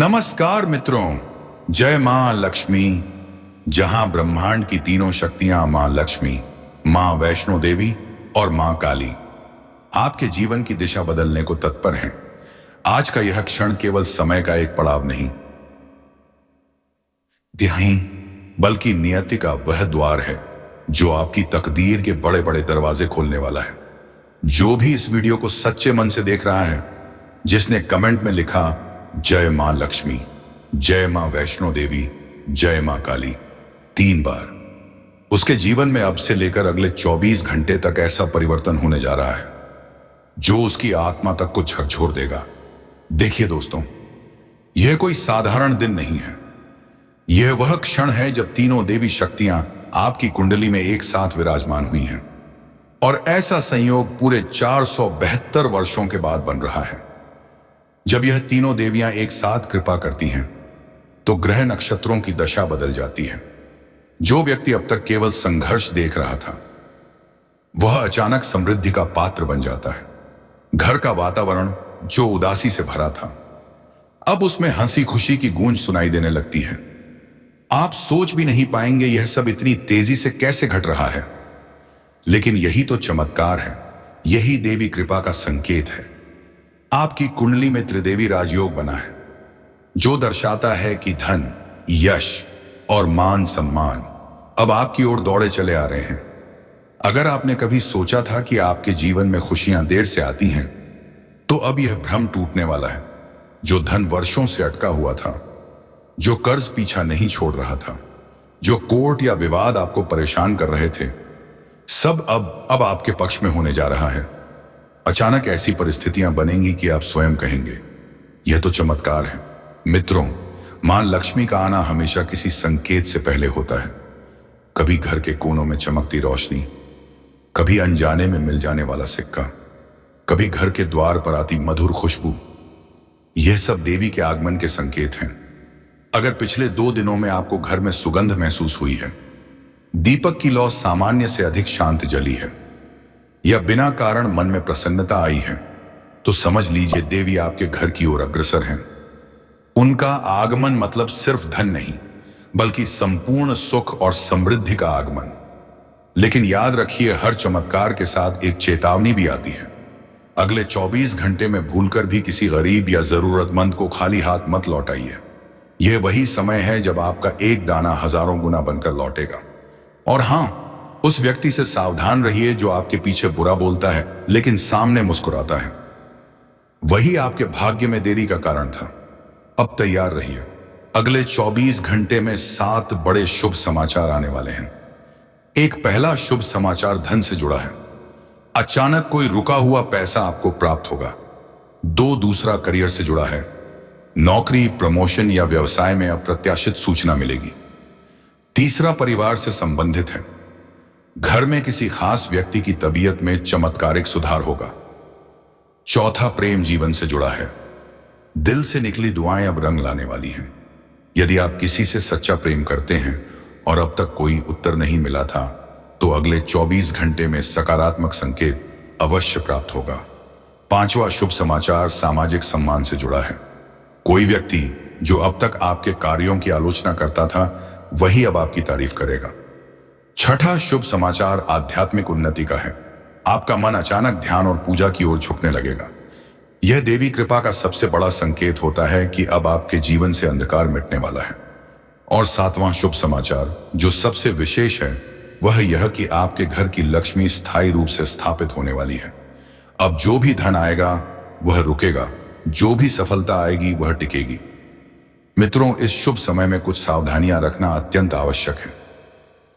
नमस्कार मित्रों, जय मां लक्ष्मी। जहां ब्रह्मांड की तीनों शक्तियां मां लक्ष्मी, मां वैष्णो देवी और मां काली आपके जीवन की दिशा बदलने को तत्पर हैं। आज का यह क्षण केवल समय का एक पड़ाव नहीं तिहाई, बल्कि नियति का वह द्वार है जो आपकी तकदीर के बड़े बड़े दरवाजे खोलने वाला है। जो भी इस वीडियो को सच्चे मन से देख रहा है, जिसने कमेंट में लिखा जय मां लक्ष्मी, जय मां वैष्णो देवी, जय मां काली 3 बार, उसके जीवन में अब से लेकर अगले 24 घंटे तक ऐसा परिवर्तन होने जा रहा है जो उसकी आत्मा तक को झकझोर देगा। देखिए दोस्तों, यह कोई साधारण दिन नहीं है। यह वह क्षण है जब तीनों देवी शक्तियां आपकी कुंडली में एक साथ विराजमान हुई हैं, और ऐसा संयोग पूरे 472 वर्षों के बाद बन रहा है। जब यह तीनों देवियां एक साथ कृपा करती हैं तो ग्रह नक्षत्रों की दशा बदल जाती है। जो व्यक्ति अब तक केवल संघर्ष देख रहा था, वह अचानक समृद्धि का पात्र बन जाता है। घर का वातावरण जो उदासी से भरा था, अब उसमें हंसी खुशी की गूंज सुनाई देने लगती है। आप सोच भी नहीं पाएंगे यह सब इतनी तेजी से कैसे घट रहा है, लेकिन यही तो चमत्कार है। यही देवी कृपा का संकेत है। आपकी कुंडली में त्रिदेवी राजयोग बना है, जो दर्शाता है कि धन, यश और मान सम्मान अब आपकी ओर दौड़े चले आ रहे हैं। अगर आपने कभी सोचा था कि आपके जीवन में खुशियां देर से आती हैं, तो अब यह भ्रम टूटने वाला है। जो धन वर्षों से अटका हुआ था, जो कर्ज पीछा नहीं छोड़ रहा था, जो कोर्ट या विवाद आपको परेशान कर रहे थे, सब अब आपके पक्ष में होने जा रहा है। अचानक ऐसी परिस्थितियां बनेंगी कि आप स्वयं कहेंगे, यह तो चमत्कार है। मित्रों, मां लक्ष्मी का आना हमेशा किसी संकेत से पहले होता है। कभी घर के कोनों में चमकती रोशनी, कभी अनजाने में मिल जाने वाला सिक्का, कभी घर के द्वार पर आती मधुर खुशबू। यह सब देवी के आगमन के संकेत हैं। अगर पिछले 2 दिनों में आपको घर में सुगंध महसूस हुई है, दीपक की लौ सामान्य से अधिक शांत जली है, या बिना कारण मन में प्रसन्नता आई है, तो समझ लीजिए देवी आपके घर की ओर अग्रसर हैं। उनका आगमन मतलब सिर्फ धन नहीं, बल्कि संपूर्ण सुख और समृद्धि का आगमन। लेकिन याद रखिए, हर चमत्कार के साथ एक चेतावनी भी आती है। अगले 24 घंटे में भूलकर भी किसी गरीब या जरूरतमंद को खाली हाथ मत लौटाइए। यह वही समय है जब आपका एक दाना हजारों गुना बनकर लौटेगा। और हां, उस व्यक्ति से सावधान रहिए जो आपके पीछे बुरा बोलता है लेकिन सामने मुस्कुराता है। वही आपके भाग्य में देरी का कारण था। अब तैयार रहिए, अगले 24 घंटे में 7 बड़े शुभ समाचार आने वाले हैं। एक पहला शुभ समाचार धन से जुड़ा है। अचानक कोई रुका हुआ पैसा आपको प्राप्त होगा। 2 दूसरा करियर से जुड़ा है। नौकरी, प्रमोशन या व्यवसाय में अप्रत्याशित सूचना मिलेगी। तीसरा परिवार से संबंधित है। घर में किसी खास व्यक्ति की तबीयत में चमत्कारिक सुधार होगा। चौथा प्रेम जीवन से जुड़ा है। दिल से निकली दुआएं अब रंग लाने वाली हैं। यदि आप किसी से सच्चा प्रेम करते हैं और अब तक कोई उत्तर नहीं मिला था, तो अगले 24 घंटे में सकारात्मक संकेत अवश्य प्राप्त होगा। पांचवा शुभ समाचार सामाजिक सम्मान से जुड़ा है। कोई व्यक्ति जो अब तक आपके कार्यों की आलोचना करता था, वही अब आपकी तारीफ करेगा। छठा शुभ समाचार आध्यात्मिक उन्नति का है। आपका मन अचानक ध्यान और पूजा की ओर झुकने लगेगा। यह देवी कृपा का सबसे बड़ा संकेत होता है कि अब आपके जीवन से अंधकार मिटने वाला है। और 7वां शुभ समाचार जो सबसे विशेष है, वह यह कि आपके घर की लक्ष्मी स्थायी रूप से स्थापित होने वाली है। अब जो भी धन आएगा वह रुकेगा, जो भी सफलता आएगी वह टिकेगी। मित्रों, इस शुभ समय में कुछ सावधानियां रखना अत्यंत आवश्यक है।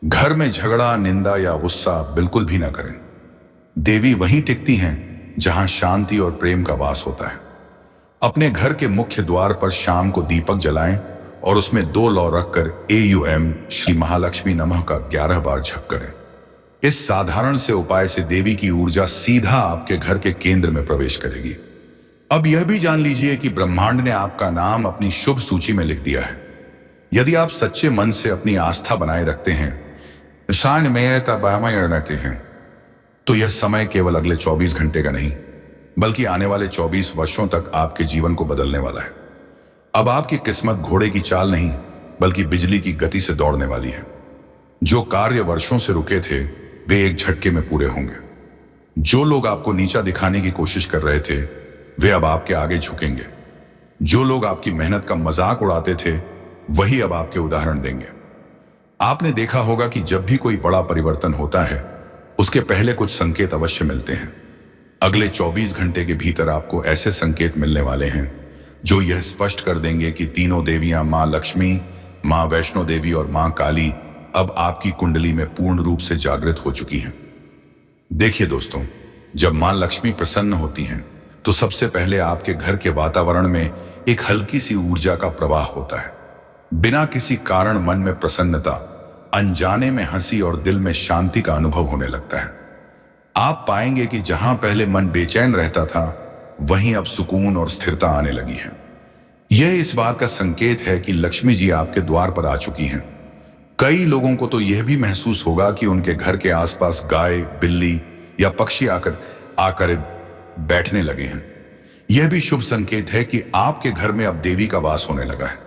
घर में झगड़ा, निंदा या गुस्सा बिल्कुल भी ना करें। देवी वहीं टिकती हैं जहां शांति और प्रेम का वास होता है। अपने घर के मुख्य द्वार पर शाम को दीपक जलाएं और उसमें 2 लौ रखकर AUM श्री महालक्ष्मी नमः का 11 बार जप करें। इस साधारण से उपाय से देवी की ऊर्जा सीधा आपके घर के केंद्र में प्रवेश करेगी। अब यह भी जान लीजिए कि ब्रह्मांड ने आपका नाम अपनी शुभ सूची में लिख दिया है। यदि आप सच्चे मन से अपनी आस्था बनाए रखते हैं, तो यह समय केवल अगले 24 घंटे का नहीं, बल्कि आने वाले 24 वर्षों तक आपके जीवन को बदलने वाला है। अब आपकी किस्मत घोड़े की चाल नहीं बल्कि बिजली की गति से दौड़ने वाली है। जो कार्य वर्षों से रुके थे वे एक झटके में पूरे होंगे। जो लोग आपको नीचा दिखाने की कोशिश कर रहे थे वे अब आपके आगे झुकेंगे। जो लोग आपकी मेहनत का मजाक उड़ाते थे वही अब आपके उदाहरण देंगे। आपने देखा होगा कि जब भी कोई बड़ा परिवर्तन होता है उसके पहले कुछ संकेत अवश्य मिलते हैं। अगले 24 घंटे के भीतर आपको ऐसे संकेत मिलने वाले हैं जो यह स्पष्ट कर देंगे कि तीनों देवियां मां लक्ष्मी, मां वैष्णो देवी और मां काली अब आपकी कुंडली में पूर्ण रूप से जागृत हो चुकी हैं। देखिए दोस्तों, जब मां लक्ष्मी प्रसन्न होती हैं तो सबसे पहले आपके घर के वातावरण में एक हल्की सी ऊर्जा का प्रवाह होता है। बिना किसी कारण मन में प्रसन्नता, अनजाने में हंसी और दिल में शांति का अनुभव होने लगता है। आप पाएंगे कि जहां पहले मन बेचैन रहता था वहीं अब सुकून और स्थिरता आने लगी है। यह इस बात का संकेत है कि लक्ष्मी जी आपके द्वार पर आ चुकी हैं। कई लोगों को तो यह भी महसूस होगा कि उनके घर के आसपास गाय, बिल्ली या पक्षी आकर बैठने लगे हैं। यह भी शुभ संकेत है कि आपके घर में अब देवी का वास होने लगा है।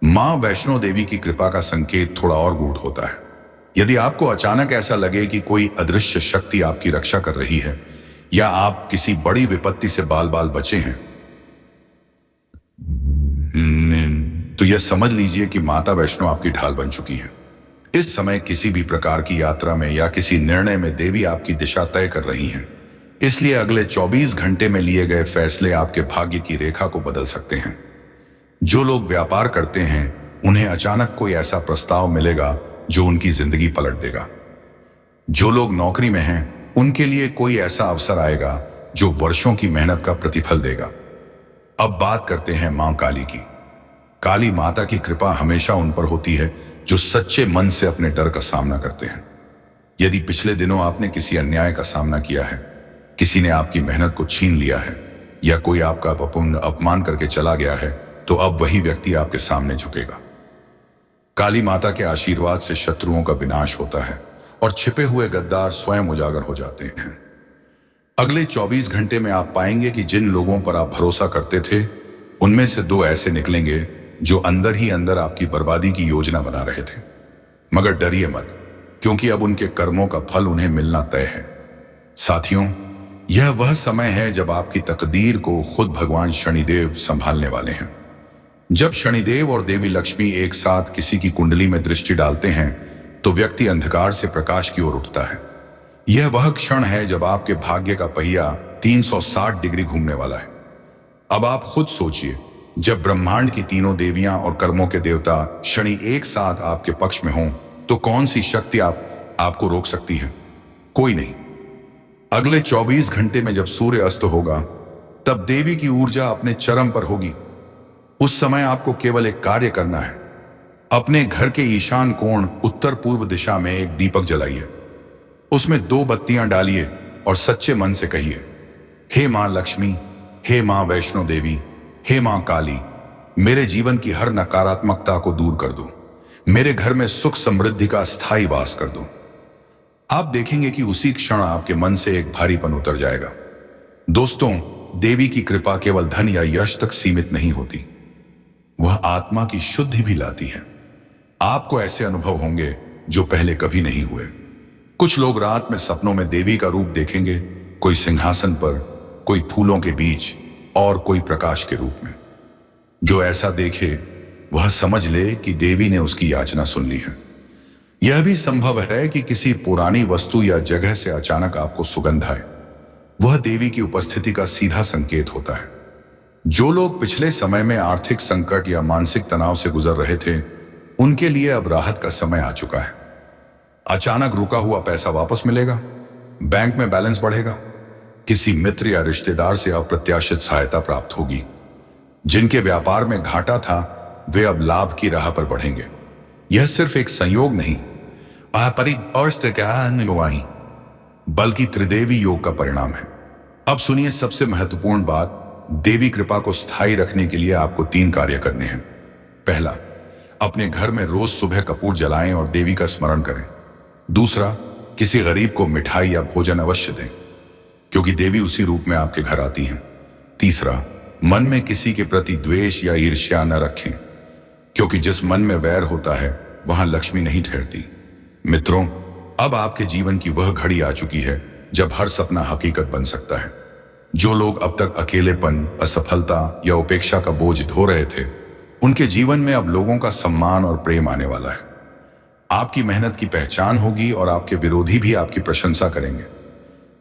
मां वैष्णो देवी की कृपा का संकेत थोड़ा और गूढ़ होता है। यदि आपको अचानक ऐसा लगे कि कोई अदृश्य शक्ति आपकी रक्षा कर रही है या आप किसी बड़ी विपत्ति से बाल बाल बचे हैं, तो यह समझ लीजिए कि माता वैष्णो आपकी ढाल बन चुकी है। इस समय किसी भी प्रकार की यात्रा में या किसी निर्णय में देवी आपकी दिशा तय कर रही हैं। इसलिए अगले 24 घंटे में लिए गए फैसले आपके भाग्य की रेखा को बदल सकते हैं। जो लोग व्यापार करते हैं उन्हें अचानक कोई ऐसा प्रस्ताव मिलेगा जो उनकी जिंदगी पलट देगा। जो लोग नौकरी में हैं उनके लिए कोई ऐसा अवसर आएगा जो वर्षों की मेहनत का प्रतिफल देगा। अब बात करते हैं मां काली की। काली माता की कृपा हमेशा उन पर होती है जो सच्चे मन से अपने डर का सामना करते हैं। यदि पिछले दिनों आपने किसी अन्याय का सामना किया है, किसी ने आपकी मेहनत को छीन लिया है या कोई आपका अपमान करके चला गया है, तो अब वही व्यक्ति आपके सामने झुकेगा। काली माता के आशीर्वाद से शत्रुओं का विनाश होता है और छिपे हुए गद्दार स्वयं उजागर हो जाते हैं। अगले 24 घंटे में आप पाएंगे कि जिन लोगों पर आप भरोसा करते थे उनमें से 2 ऐसे निकलेंगे जो अंदर ही अंदर आपकी बर्बादी की योजना बना रहे थे। मगर डरिए मत, क्योंकि अब उनके कर्मों का फल उन्हें मिलना तय है। साथियों, यह वह समय है जब आपकी तकदीर को खुद भगवान शनिदेव संभालने वाले हैं। जब शनिदेव और देवी लक्ष्मी एक साथ किसी की कुंडली में दृष्टि डालते हैं तो व्यक्ति अंधकार से प्रकाश की ओर उठता है। यह वह क्षण है जब आपके भाग्य का पहिया 360 डिग्री घूमने वाला है। अब आप खुद सोचिए, जब ब्रह्मांड की तीनों देवियां और कर्मों के देवता शनि एक साथ आपके पक्ष में हों तो कौन सी शक्ति आपको रोक सकती है? कोई नहीं। अगले 24 घंटे में जब सूर्य अस्त होगा तब देवी की ऊर्जा अपने चरम पर होगी। उस समय आपको केवल एक कार्य करना है। अपने घर के ईशान कोण उत्तर पूर्व दिशा में एक दीपक जलाइए, उसमें 2 बत्तियां डालिए और सच्चे मन से कहिए, हे मां लक्ष्मी, हे मां वैष्णो देवी, हे मां काली, मेरे जीवन की हर नकारात्मकता को दूर कर दो। मेरे घर में सुख समृद्धि का स्थायी वास कर दो। आप देखेंगे कि उसी क्षण आपके मन से एक भारीपन उतर जाएगा। दोस्तों, देवी की कृपा केवल धन या यश तक सीमित नहीं होती, वह आत्मा की शुद्धि भी लाती है। आपको ऐसे अनुभव होंगे जो पहले कभी नहीं हुए। कुछ लोग रात में सपनों में देवी का रूप देखेंगे, कोई सिंहासन पर, कोई फूलों के बीच और कोई प्रकाश के रूप में। जो ऐसा देखे वह समझ ले कि देवी ने उसकी याचना सुन ली है। यह भी संभव है कि किसी पुरानी वस्तु या जगह से अचानक आपको सुगंध आए, वह देवी की उपस्थिति का सीधा संकेत होता है। जो लोग पिछले समय में आर्थिक संकट या मानसिक तनाव से गुजर रहे थे उनके लिए अब राहत का समय आ चुका है। अचानक रुका हुआ पैसा वापस मिलेगा, बैंक में बैलेंस बढ़ेगा, किसी मित्र या रिश्तेदार से अप्रत्याशित सहायता प्राप्त होगी। जिनके व्यापार में घाटा था वे अब लाभ की राह पर बढ़ेंगे। यह सिर्फ एक संयोग नहीं बल्कि त्रिदेवी योग का परिणाम है। अब सुनिए सबसे महत्वपूर्ण बात, देवी कृपा को स्थायी रखने के लिए आपको 3 कार्य करने हैं। पहला, अपने घर में रोज सुबह कपूर जलाएं और देवी का स्मरण करें। दूसरा, किसी गरीब को मिठाई या भोजन अवश्य दें, क्योंकि देवी उसी रूप में आपके घर आती हैं। तीसरा, मन में किसी के प्रति द्वेष या ईर्ष्या न रखें, क्योंकि जिस मन में वैर होता है वहां लक्ष्मी नहीं ठहरती। मित्रों, अब आपके जीवन की वह घड़ी आ चुकी है जब हर सपना हकीकत बन सकता है। जो लोग अब तक अकेलेपन, असफलता या उपेक्षा का बोझ ढो रहे थे, उनके जीवन में अब लोगों का सम्मान और प्रेम आने वाला है। आपकी मेहनत की पहचान होगी और आपके विरोधी भी आपकी प्रशंसा करेंगे।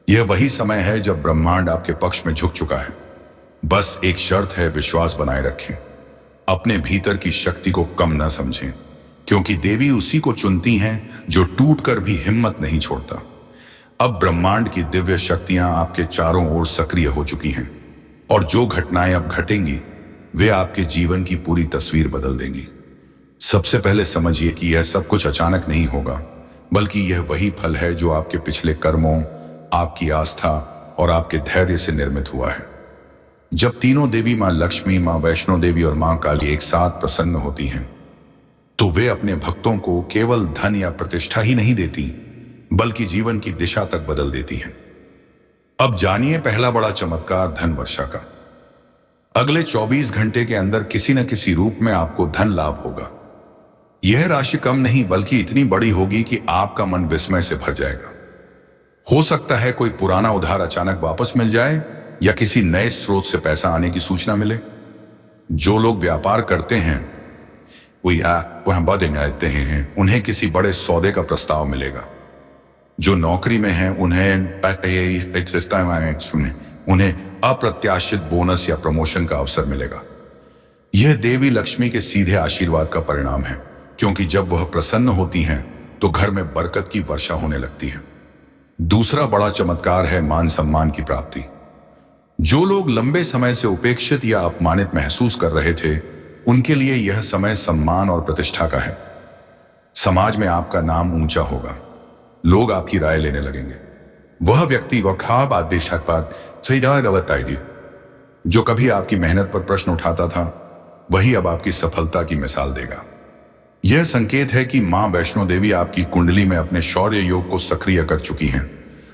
यह वही समय है जब ब्रह्मांड आपके पक्ष में झुक चुका है। बस एक शर्त है, विश्वास बनाए रखें। अपने भीतर की शक्ति को कम न समझें, क्योंकि देवी उसी को चुनती हैं जो टूटकर भी हिम्मत नहीं छोड़ता। अब ब्रह्मांड की दिव्य शक्तियां आपके चारों ओर सक्रिय हो चुकी हैं, और जो घटनाएं अब घटेंगी वे आपके जीवन की पूरी तस्वीर बदल देंगी। सबसे पहले समझिए कि यह सब कुछ अचानक नहीं होगा, बल्कि यह वही फल है जो आपके पिछले कर्मों, आपकी आस्था और आपके धैर्य से निर्मित हुआ है। जब तीनों देवी, मां लक्ष्मी, मां वैष्णो देवी और मां काली एक साथ प्रसन्न होती हैं, तो वे अपने भक्तों को केवल धन या प्रतिष्ठा ही नहीं देती, बल्कि जीवन की दिशा तक बदल देती हैं। अब जानिए पहला बड़ा चमत्कार, धन वर्षा का। अगले 24 घंटे के अंदर किसी न किसी रूप में आपको धन लाभ होगा। यह राशि कम नहीं बल्कि इतनी बड़ी होगी कि आपका मन विस्मय से भर जाएगा। हो सकता है कोई पुराना उधार अचानक वापस मिल जाए या किसी नए स्रोत से पैसा आने की सूचना मिले। जो लोग व्यापार करते हैं उन्हें किसी बड़े सौदे का प्रस्ताव मिलेगा। जो नौकरी में हैं उन्हें अप्रत्याशित बोनस या प्रमोशन का अवसर मिलेगा। यह देवी लक्ष्मी के सीधे आशीर्वाद का परिणाम है, क्योंकि जब वह प्रसन्न होती हैं तो घर में बरकत की वर्षा होने लगती है। दूसरा बड़ा चमत्कार है मान सम्मान की प्राप्ति। जो लोग लंबे समय से उपेक्षित या अपमानित महसूस कर रहे थे, उनके लिए यह समय सम्मान और प्रतिष्ठा का है। समाज में आपका नाम ऊंचा होगा, लोग आपकी राय लेने लगेंगे। वह व्यक्ति जो कभी आपकी मेहनत पर प्रश्न उठाता था, वही अब आपकी सफलता की मिसाल देगा। यह संकेत है कि मां वैष्णो देवी आपकी कुंडली में अपने शौर्य योग को सक्रिय कर चुकी हैं,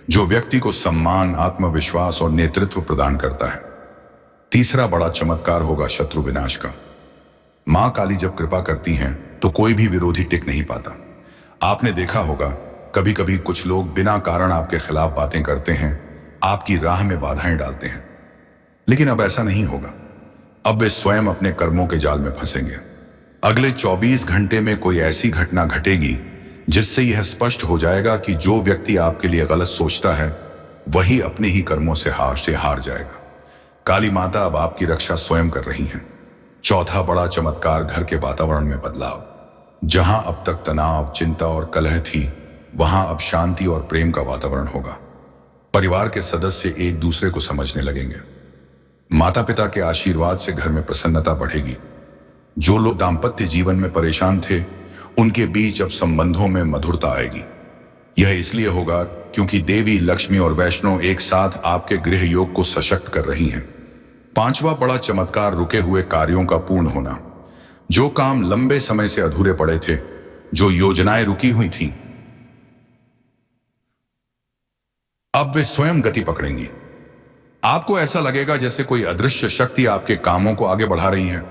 जो व्यक्ति को सम्मान, आत्मविश्वास और नेतृत्व प्रदान करता है। तीसरा बड़ा चमत्कार होगा शत्रु विनाश का। मां काली जब कृपा करती हैं तो कोई भी विरोधी टिक नहीं पाता। आपने देखा होगा, कभी कभी कुछ लोग बिना कारण आपके खिलाफ बातें करते हैं, आपकी राह में बाधाएं डालते हैं, लेकिन अब ऐसा नहीं होगा। अब वे स्वयं अपने कर्मों के जाल में फंसेंगे। अगले 24 घंटे में कोई ऐसी घटना घटेगी जिससे यह स्पष्ट हो जाएगा कि जो व्यक्ति आपके लिए गलत सोचता है, वही अपने ही कर्मों से हार जाएगा। काली माता अब आपकी रक्षा स्वयं कर रही हैं। चौथा बड़ा चमत्कार, घर के वातावरण में बदलाव। जहां अब तक तनाव, चिंता और कलह थी, वहां अब शांति और प्रेम का वातावरण होगा। परिवार के सदस्य एक दूसरे को समझने लगेंगे। माता पिता के आशीर्वाद से घर में प्रसन्नता बढ़ेगी। जो लोग दाम्पत्य जीवन में परेशान थे, उनके बीच अब संबंधों में मधुरता आएगी। यह इसलिए होगा क्योंकि देवी लक्ष्मी और वैष्णो एक साथ आपके गृह योग को सशक्त कर रही हैं। पांचवा बड़ा चमत्कार, रुके हुए कार्यों का पूर्ण होना। जो काम लंबे समय से अधूरे पड़े थे, जो योजनाएं रुकी हुई थीं, अब वे स्वयं गति पकड़ेंगी। आपको ऐसा लगेगा जैसे कोई अदृश्य शक्ति आपके कामों को आगे बढ़ा रही है।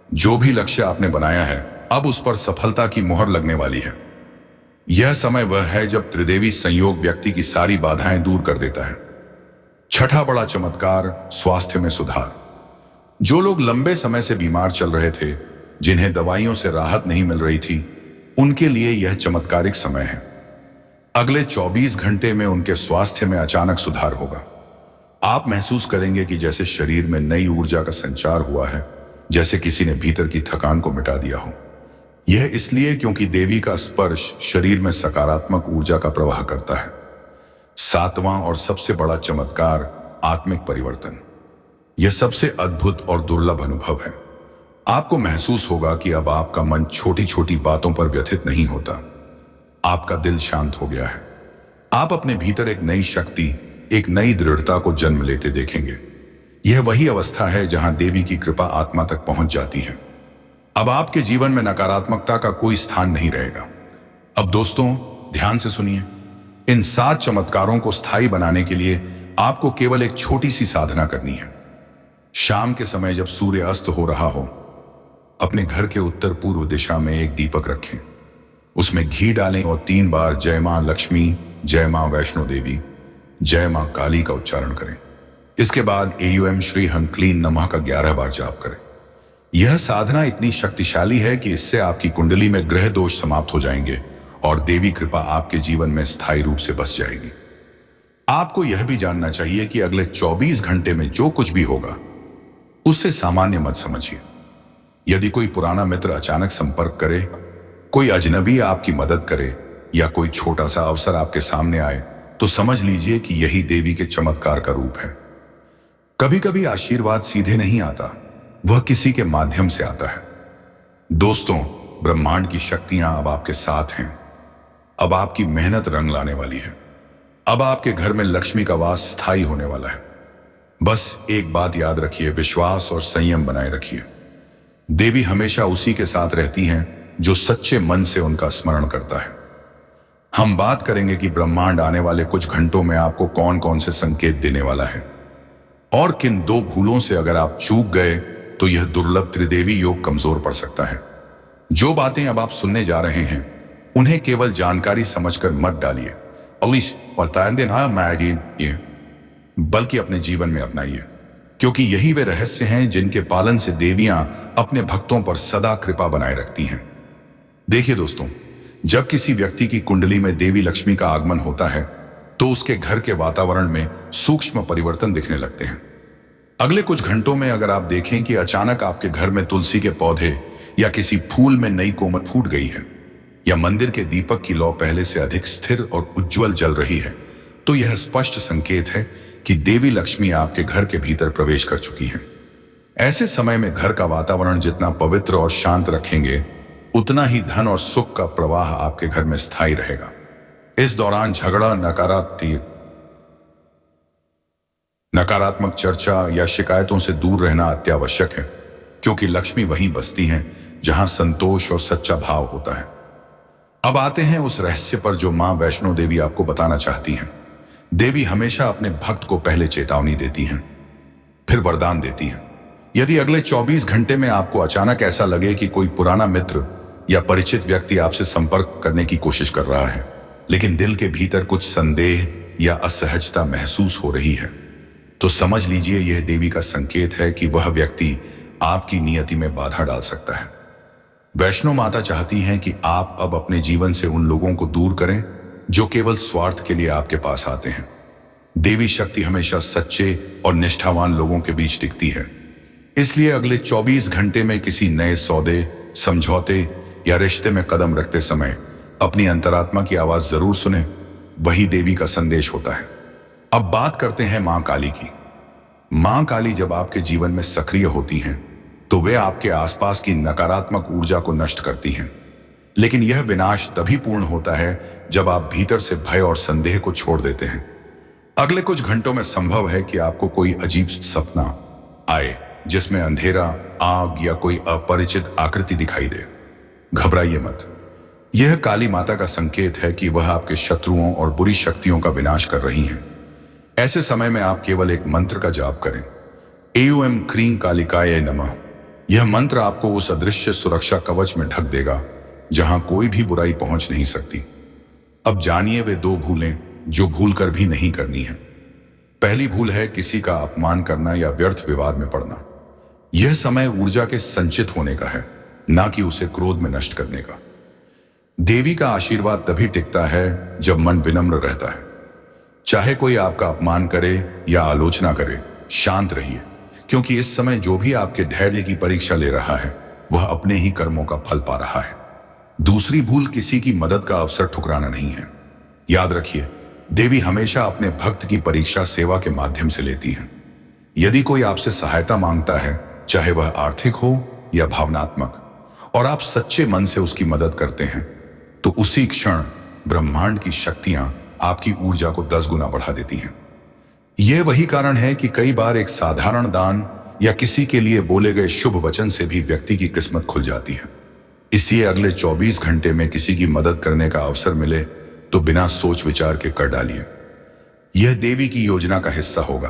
जो भी लक्ष्य आपने बनाया है, अब उस पर सफलता की मोहर लगने वाली है। यह समय वह है जब त्रिदेवी संयोग व्यक्ति की सारी बाधाएं दूर कर देता है। छठा बड़ा चमत्कार, स्वास्थ्य में सुधार। जो लोग लंबे समय से बीमार चल रहे थे, जिन्हें दवाइयों से राहत नहीं मिल रही थी, उनके लिए यह चमत्कारिक समय है। अगले 24 घंटे में उनके स्वास्थ्य में अचानक सुधार होगा। आप महसूस करेंगे कि जैसे शरीर में नई ऊर्जा का संचार हुआ है, जैसे किसी ने भीतर की थकान को मिटा दिया हो। यह इसलिए क्योंकि देवी का स्पर्श शरीर में सकारात्मक ऊर्जा का प्रवाह करता है। सातवां और सबसे बड़ा चमत्कार, आत्मिक परिवर्तन। यह सबसे अद्भुत और दुर्लभ अनुभव है। आपको महसूस होगा कि अब आपका मन छोटी छोटी बातों पर व्यथित नहीं होता। आपका दिल शांत हो गया है। आप अपने भीतर एक नई शक्ति, एक नई दृढ़ता को जन्म लेते देखेंगे। यह वही अवस्था है जहां देवी की कृपा आत्मा तक पहुंच जाती है। अब आपके जीवन में नकारात्मकता का कोई स्थान नहीं रहेगा। अब दोस्तों, ध्यान से सुनिए। इन 7 चमत्कारों को स्थायी बनाने के लिए आपको केवल एक छोटी सी साधना करनी है। शाम के समय जब सूर्य अस्त हो रहा हो, अपने घर के उत्तर पूर्व दिशा में एक दीपक रखें। उसमें घी डालें और 3 बार जय मां लक्ष्मी, जय मां वैष्णो देवी, जय मां काली का उच्चारण करें। इसके बाद एयूएम श्री हं क्लीन नमः का 11 बार जाप करें। यह साधना इतनी शक्तिशाली है कि इससे आपकी कुंडली में ग्रह दोष समाप्त हो जाएंगे और देवी कृपा आपके जीवन में स्थायी रूप से बस जाएगी। आपको यह भी जानना चाहिए कि अगले 24 घंटे में जो कुछ भी होगा उसे सामान्य मत समझिए। यदि कोई पुराना मित्र अचानक संपर्क करे, कोई अजनबी आपकी मदद करे या कोई छोटा सा अवसर आपके सामने आए, तो समझ लीजिए कि यही देवी के चमत्कार का रूप है। कभी कभी आशीर्वाद सीधे नहीं आता, वह किसी के माध्यम से आता है। दोस्तों, ब्रह्मांड की शक्तियां अब आपके साथ हैं। अब आपकी मेहनत रंग लाने वाली है। अब आपके घर में लक्ष्मी का वास स्थायी होने वाला है। बस एक बात याद रखिए, विश्वास और संयम बनाए रखिए। देवी हमेशा उसी के साथ रहती हैं जो सच्चे मन से उनका स्मरण करता है। हम बात करेंगे कि ब्रह्मांड आने वाले कुछ घंटों में आपको कौन कौन से संकेत देने वाला है और किन 2 भूलों से अगर आप चूक गए तो यह दुर्लभ त्रिदेवी योग कमजोर पड़ सकता है। जो बातें अब आप सुनने जा रहे हैं उन्हें केवल जानकारी समझकर मत डालिए बल्कि अपने जीवन में अपनाइए, क्योंकि यही वे रहस्य हैं जिनके पालन से देवियां अपने भक्तों पर सदा कृपा बनाए रखती हैं। देखिए दोस्तों, जब किसी व्यक्ति की कुंडली में देवी लक्ष्मी का आगमन होता है तो उसके घर के वातावरण में सूक्ष्म परिवर्तन दिखने लगते हैं। अगले कुछ घंटों में अगर आप देखें कि अचानक आपके घर में तुलसी के पौधे या किसी फूल में नई कोमल फूट गई है, या मंदिर के दीपक की लौ पहले से अधिक स्थिर और उज्जवल जल रही है, तो यह स्पष्ट संकेत है कि देवी लक्ष्मी आपके घर के भीतर प्रवेश कर चुकी है। ऐसे समय में घर का वातावरण जितना पवित्र और शांत रखेंगे, उतना ही धन और सुख का प्रवाह आपके घर में स्थायी रहेगा। इस दौरान झगड़ा, नकारात्मक चर्चा या शिकायतों से दूर रहना अत्यावश्यक है, क्योंकि लक्ष्मी वहीं बसती हैं जहां संतोष और सच्चा भाव होता है। अब आते हैं उस रहस्य पर जो मां वैष्णो देवी आपको बताना चाहती हैं। देवी हमेशा अपने भक्त को पहले चेतावनी देती हैं, फिर वरदान देती हैं। यदि अगले 24 घंटे में आपको अचानक ऐसा लगे कि कोई पुराना मित्र या परिचित व्यक्ति आपसे संपर्क करने की कोशिश कर रहा है, लेकिन दिल के भीतर कुछ संदेह या असहजता महसूस हो रही है, तो समझ लीजिए यह देवी का संकेत है कि वह व्यक्ति आपकी नियति में बाधा डाल सकता है। वैष्णो माता चाहती हैं कि आप अब अपने जीवन से उन लोगों को दूर करें जो केवल स्वार्थ के लिए आपके पास आते हैं। देवी शक्ति हमेशा सच्चे और निष्ठावान लोगों के बीच टिकती है। इसलिए अगले 24 घंटे में किसी नए सौदे, समझौते या रिश्ते में कदम रखते समय अपनी अंतरात्मा की आवाज जरूर सुने। वही देवी का संदेश होता है। अब बात करते हैं मां काली की। मां काली जब आपके जीवन में सक्रिय होती हैं तो वे आपके आसपास की नकारात्मक ऊर्जा को नष्ट करती हैं। लेकिन यह विनाश तभी पूर्ण होता है जब आप भीतर से भय और संदेह को छोड़ देते हैं। अगले कुछ घंटों में संभव है कि आपको कोई अजीब सपना आए जिसमें अंधेरा, आग या कोई अपरिचित आकृति दिखाई दे। घबराइए मत, यह काली माता का संकेत है कि वह आपके शत्रुओं और बुरी शक्तियों का विनाश कर रही हैं। ऐसे समय में आप केवल एक मंत्र का जाप करें, एयूएम क्रीं कालिकाय नमः। यह मंत्र आपको उस अदृश्य सुरक्षा कवच में ढक देगा जहां कोई भी बुराई पहुंच नहीं सकती। अब जानिए वे 2 भूलें जो भूल कर भी नहीं करनी है। पहली भूल है किसी का अपमान करना या व्यर्थ विवाद में पड़ना। यह समय ऊर्जा के संचित होने का है, ना कि उसे क्रोध में नष्ट करने का। देवी का आशीर्वाद तभी टिकता है जब मन विनम्र रहता है। चाहे कोई आपका अपमान करे या आलोचना करे, शांत रहिए, क्योंकि इस समय जो भी आपके धैर्य की परीक्षा ले रहा है वह अपने ही कर्मों का फल पा रहा है। दूसरी भूल किसी की मदद का अवसर ठुकराना नहीं है। याद रखिए, देवी हमेशा अपने भक्त की परीक्षा सेवा के माध्यम से लेती है। यदि कोई आपसे सहायता मांगता है, चाहे वह आर्थिक हो या भावनात्मक, और आप सच्चे मन से उसकी मदद करते हैं, तो उसी क्षण ब्रह्मांड की शक्तियां आपकी ऊर्जा को 10 गुना बढ़ा देती हैं। यह वही कारण है कि कई बार एक साधारण दान या किसी के लिए बोले गए शुभ वचन से भी व्यक्ति की किस्मत खुल जाती है। इसलिए अगले 24 घंटे में किसी की मदद करने का अवसर मिले तो बिना सोच विचार के कर डालिए। यह देवी की योजना का हिस्सा होगा।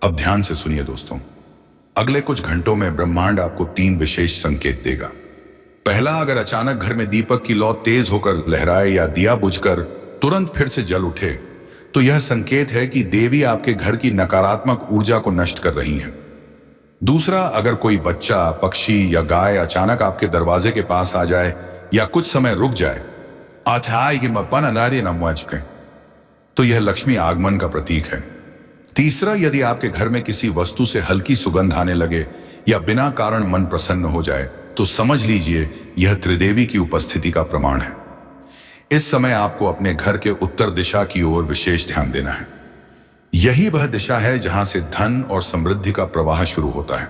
अब ध्यान से सुनिए दोस्तों, अगले कुछ घंटों में ब्रह्मांड आपको 3 विशेष संकेत देगा। पहला, अगर अचानक घर में दीपक की लौ तेज होकर लहराए या दिया बुझकर तुरंत फिर से जल उठे, तो यह संकेत है कि देवी आपके घर की नकारात्मक ऊर्जा को नष्ट कर रही है। दूसरा, अगर कोई बच्चा, पक्षी या गाय अचानक आपके दरवाजे के पास आ जाए या कुछ समय रुक जाए, तो यह लक्ष्मी आगमन का प्रतीक है। तीसरा, यदि आपके घर में किसी वस्तु से हल्की सुगंध आने लगे या बिना कारण मन प्रसन्न हो जाए, तो समझ लीजिए यह त्रिदेवी की उपस्थिति का प्रमाण है। इस समय आपको अपने घर के उत्तर दिशा की ओर विशेष ध्यान देना है। यही वह दिशा है जहां से धन और समृद्धि का प्रवाह शुरू होता है।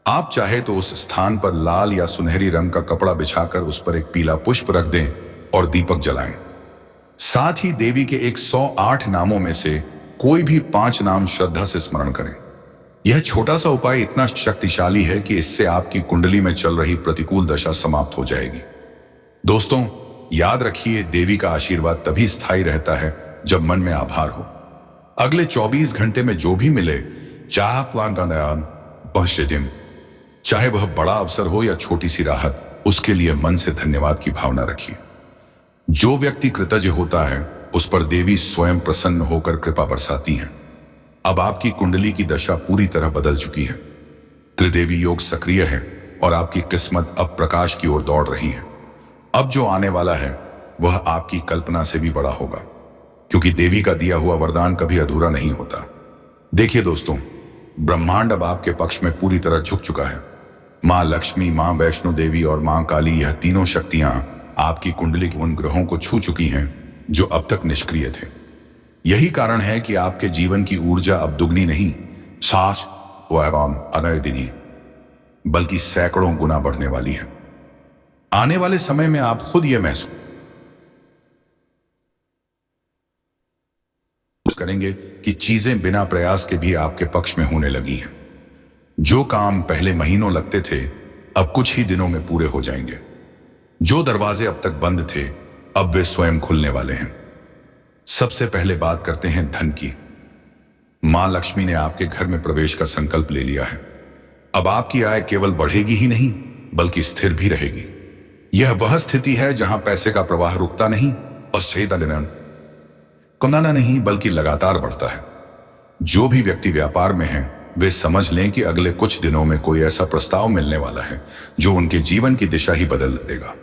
आप चाहे तो उस स्थान पर लाल या सुनहरी रंग का कपड़ा बिछाकर उस पर एक पीला पुष्प रख दें और दीपक जलाएं। साथ ही देवी के 108 नामों में से कोई भी 5 नाम श्रद्धा से स्मरण करें। यह छोटा सा उपाय इतना शक्तिशाली है कि इससे आपकी कुंडली में चल रही प्रतिकूल दशा समाप्त हो जाएगी। दोस्तों, याद रखिए, देवी का आशीर्वाद तभी स्थायी रहता है जब मन में आभार हो। अगले 24 घंटे में जो भी मिले, चाहे वह बड़ा अवसर हो या छोटी सी राहत, उसके लिए मन से धन्यवाद की भावना रखिए। जो व्यक्ति कृतज्ञ होता है, उस पर देवी स्वयं प्रसन्न होकर कृपा बरसाती हैं। अब आपकी कुंडली की दशा पूरी तरह बदल चुकी है। त्रिदेवी योग सक्रिय है और आपकी किस्मत अब प्रकाश की ओर दौड़ रही है। अब जो आने वाला है वह आपकी कल्पना से भी बड़ा होगा, क्योंकि देवी का दिया हुआ वरदान कभी अधूरा नहीं होता। देखिए दोस्तों, ब्रह्मांड अब आपके पक्ष में पूरी तरह झुक चुका है। मां लक्ष्मी, मां वैष्णो देवी और मां काली, यह तीनों शक्तियां आपकी कुंडली के उन ग्रहों को छू चुकी हैं जो अब तक निष्क्रिय थे। यही कारण है कि आपके जीवन की ऊर्जा अब दुगनी नहीं, सास व एवं अनयदिनी, बल्कि सैकड़ों गुना बढ़ने वाली है। आने वाले समय में आप खुद यह महसूस करेंगे कि चीजें बिना प्रयास के भी आपके पक्ष में होने लगी हैं। जो काम पहले महीनों लगते थे, अब कुछ ही दिनों में पूरे हो जाएंगे। जो दरवाजे अब तक बंद थे, अब वे स्वयं खुलने वाले हैं। सबसे पहले बात करते हैं धन की। मां लक्ष्मी ने आपके घर में प्रवेश का संकल्प ले लिया है। अब आपकी आय केवल बढ़ेगी ही नहीं, बल्कि स्थिर भी रहेगी। यह वह स्थिति है जहां पैसे का प्रवाह रुकता नहीं और कमाना नहीं, बल्कि लगातार बढ़ता है। जो भी व्यक्ति व्यापार में है, वे समझ लें कि अगले कुछ दिनों में कोई ऐसा प्रस्ताव मिलने वाला है जो उनके जीवन की दिशा ही बदल देगा।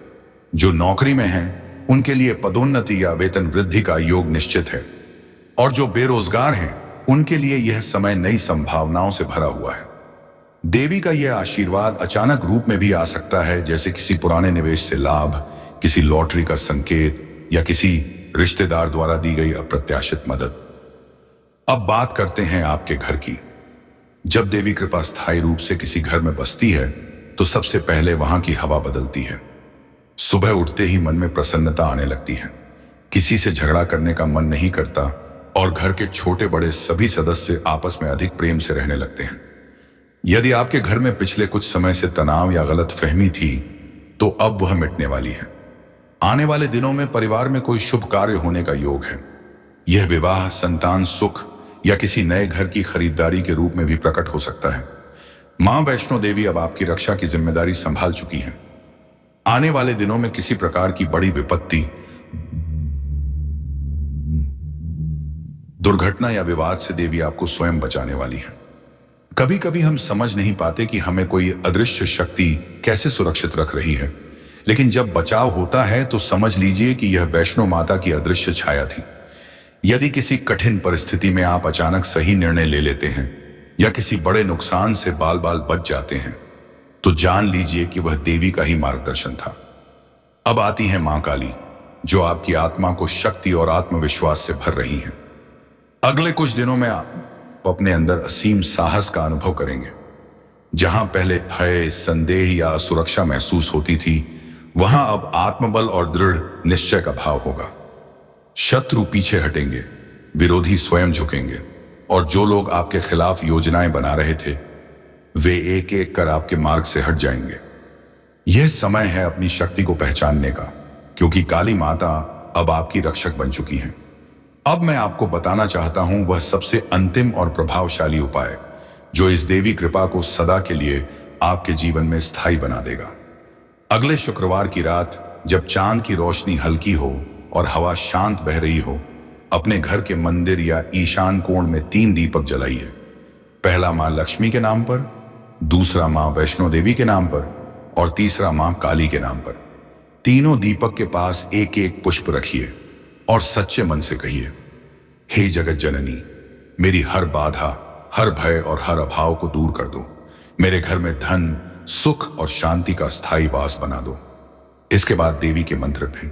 जो नौकरी में हैं, उनके लिए पदोन्नति या वेतन वृद्धि का योग निश्चित है, और जो बेरोजगार हैं, उनके लिए यह समय नई संभावनाओं से भरा हुआ है। देवी का यह आशीर्वाद अचानक रूप में भी आ सकता है, जैसे किसी पुराने निवेश से लाभ, किसी लॉटरी का संकेत या किसी रिश्तेदार द्वारा दी गई अप्रत्याशित मदद। अब बात करते हैं आपके घर की। जब देवी कृपा स्थायी रूप से किसी घर में बसती है, तो सबसे पहले वहां की हवा बदलती है। सुबह उठते ही मन में प्रसन्नता आने लगती है। किसी से झगड़ा करने का मन नहीं करता और घर के छोटे बड़े सभी सदस्य आपस में अधिक प्रेम से रहने लगते हैं। यदि आपके घर में पिछले कुछ समय से तनाव या गलतफहमी थी, तो अब वह मिटने वाली है। आने वाले दिनों में परिवार में कोई शुभ कार्य होने का योग है। यह विवाह, संतान सुख या किसी नए घर की खरीदारी के रूप में भी प्रकट हो सकता है। मां वैष्णो देवी अब आपकी रक्षा की जिम्मेदारी संभाल चुकी हैं। आने वाले दिनों में किसी प्रकार की बड़ी विपत्ति, दुर्घटना या विवाद से देवी आपको स्वयं बचाने वाली है। कभी कभी हम समझ नहीं पाते कि हमें कोई अदृश्य शक्ति कैसे सुरक्षित रख रही है, लेकिन जब बचाव होता है तो समझ लीजिए कि यह वैष्णो माता की अदृश्य छाया थी। यदि किसी कठिन परिस्थिति में आप अचानक सही निर्णय ले लेते हैं या किसी बड़े नुकसान से बाल बाल बच जाते हैं, तो जान लीजिए कि वह देवी का ही मार्गदर्शन था। अब आती है मां काली, जो आपकी आत्मा को शक्ति और आत्मविश्वास से भर रही हैं। अगले कुछ दिनों में आप अपने अंदर असीम साहस का अनुभव करेंगे। जहां पहले भय, संदेह या असुरक्षा महसूस होती थी, वहां अब आत्मबल और दृढ़ निश्चय का भाव होगा। शत्रु पीछे हटेंगे, विरोधी स्वयं झुकेंगे, और जो लोग आपके खिलाफ योजनाएं बना रहे थे, वे एक एक कर आपके मार्ग से हट जाएंगे। यह समय है अपनी शक्ति को पहचानने का, क्योंकि काली माता अब आपकी रक्षक बन चुकी हैं। अब मैं आपको बताना चाहता हूं वह सबसे अंतिम और प्रभावशाली उपाय, जो इस देवी कृपा को सदा के लिए आपके जीवन में स्थायी बना देगा। अगले शुक्रवार की रात जब चांद की रोशनी हल्की हो और हवा शांत बह रही हो, अपने घर के मंदिर या ईशान कोण में 3 दीपक जलाइए। पहला मां लक्ष्मी के नाम पर, दूसरा मां वैष्णो देवी के नाम पर और तीसरा मां काली के नाम पर। तीनों दीपक के पास एक एक पुष्प रखिए और सच्चे मन से कहिए, हे जगत जननी, मेरी हर बाधा, हर भय और हर अभाव को दूर कर दो। मेरे घर में धन, सुख और शांति का स्थायी वास बना दो। इसके बाद देवी के मंत्र पे